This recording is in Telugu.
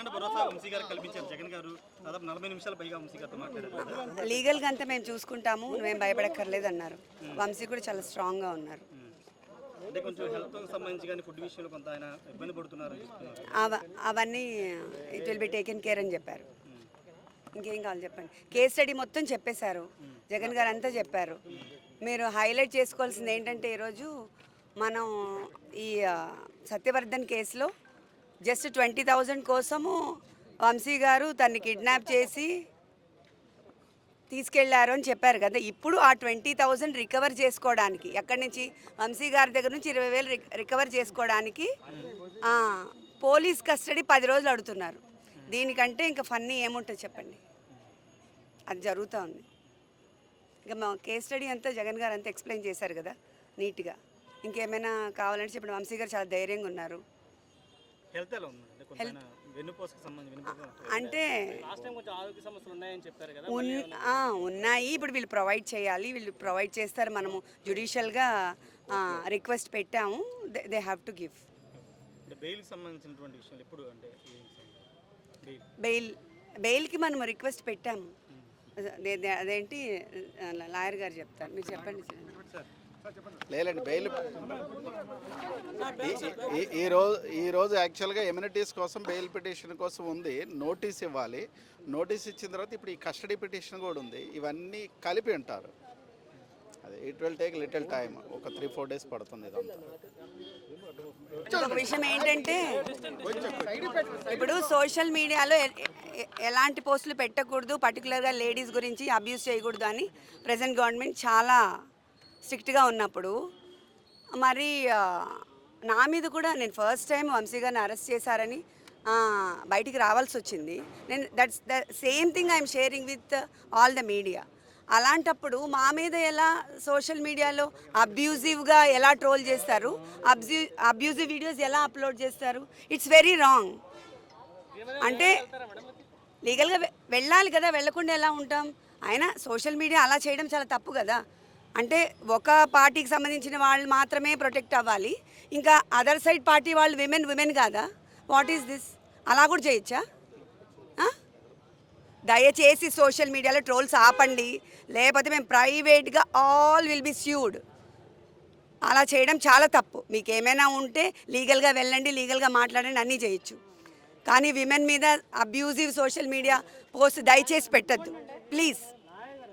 ఎలాంటి భరోసా వంశీ గారికి కల్పించారు జగన్ గారు? దాదాపు 40 నిమిషాలు పైగా వంశీ గారితో మాట్లాడారు. లీగల్గా అంతా మేము చూసుకుంటాము, నువ్వేం భయపడక్కర్లేదు అన్నారు. వంశీ కూడా చాలా స్ట్రాంగ్గా ఉన్నారు. అంటే కొంచెం హెల్త్ సంబంధించి కానీ ఫుడ్ విషయంలో కొంత ఆయన ఇబ్బంది పడుతున్నారు. అవన్నీ it will be taken care అని చెప్పారు. ఇంకేం కావాలి చెప్పండి. కేస్ స్టడీ మొత్తం చెప్పేశారు, జగన్ గారు అంతా చెప్పారు. మీరు హైలైట్ చేసుకోవాల్సింది ఏంటంటే ఈరోజు మనం ఈ సత్యవర్ధన్ కేసులో జస్ట్ 20,000 కోసము వంశీ గారు తన్ని కిడ్నాప్ చేసి తీసుకెళ్లారు అని చెప్పారు కదా. ఇప్పుడు ఆ 20,000 రికవర్ చేసుకోవడానికి, ఎక్కడి నుంచి, వంశీ గారి దగ్గర నుంచి 20,000 రికవర్ చేసుకోవడానికి పోలీస్ కస్టడీ 10 రోజులు అడుగుతున్నారు. దీనికంటే ఇంకా ఫన్నీ ఏముంటుంది చెప్పండి. అది జరుగుతూ ఉంది. ఇంకా మా కేస్ స్టడీ అంతా జగన్ గారు అంతా ఎక్స్ప్లెయిన్ చేశారు కదా నీట్గా. ఇంకేమైనా కావాలంటే చెప్పండి. వంశీ గారు చాలా ధైర్యంగా ఉన్నారు. అంటే ఉన్నాయి, ఇప్పుడు వీళ్ళు ప్రొవైడ్ చేయాలి, వీళ్ళు ప్రొవైడ్ చేస్తారు. మనము జ్యుడిషియల్గా రిక్వెస్ట్ పెట్టాము, దే హ్యావ్ టు గివ్. బెయిల్కి మనం రిక్వెస్ట్ పెట్టాము. అదేంటి లాయర్ గారు చెప్తారు, మీరు చెప్పండి. లేదండి, బెయిల్ ఈరోజు యాక్చువల్గా ఎమ్యూనిటీస్ కోసం బెయిల్ పిటిషన్ కోసం ఉంది. నోటీస్ ఇవ్వాలి. నోటీస్ ఇచ్చిన తర్వాత ఇప్పుడు ఈ కస్టడీ పిటిషన్ కూడా ఉంది. ఇవన్నీ కలిపి ఉంటారు. అది it will take little time. ఒక 3-4 డేస్ పడుతుంది ఇదంతా. ఒక విషయం ఏంటంటే ఇప్పుడు సోషల్ మీడియాలో ఎలాంటి పోస్టులు పెట్టకూడదు, పర్టికులర్గా లేడీస్ గురించి అబ్యూస్ చేయకూడదు అని ప్రెజెంట్ గవర్నమెంట్ చాలా స్ట్రిక్ట్గా ఉన్నప్పుడు మరి నా మీద కూడా నేను ఫస్ట్ టైం వంశీ గారిని అరెస్ట్ చేశారని బయటికి రావాల్సి వచ్చింది. నేను that's the same thing I'm sharing with all the media. అలాంటప్పుడు మా మీద ఎలా సోషల్ మీడియాలో అబ్యూజివ్గా ఎలా ట్రోల్ చేస్తారు, అబ్యూజివ్ వీడియోస్ ఎలా అప్లోడ్ చేస్తారు, ఇట్స్ వెరీ రాంగ్. అంటే లీగల్గా వెళ్ళాలి కదా, వెళ్ళకుండా ఎలా ఉంటాం? అయినా సోషల్ మీడియా అలా చేయడం చాలా తప్పు కదా. అంటే ఒక పార్టీకి సంబంధించిన వాళ్ళు మాత్రమే ప్రొటెక్ట్ అవ్వాలి, ఇంకా అదర్ సైడ్ పార్టీ వాళ్ళు విమెన్ కాదా? What is this? అలా కూడా చేయొచ్చా? దయచేసి సోషల్ మీడియాలో ట్రోల్స్ ఆపండి, లేకపోతే మేము ప్రైవేట్గా ఆల్ విల్ బి స్యూడ్. అలా చేయడం చాలా తప్పు. మీకు ఏమైనా ఉంటే లీగల్గా వెళ్ళండి, లీగల్గా మాట్లాడండి, అన్నీ చేయొచ్చు. కానీ విమెన్ మీద అబ్యూజివ్ సోషల్ మీడియా పోస్ట్ దయచేసి పెట్టద్దు ప్లీజ్.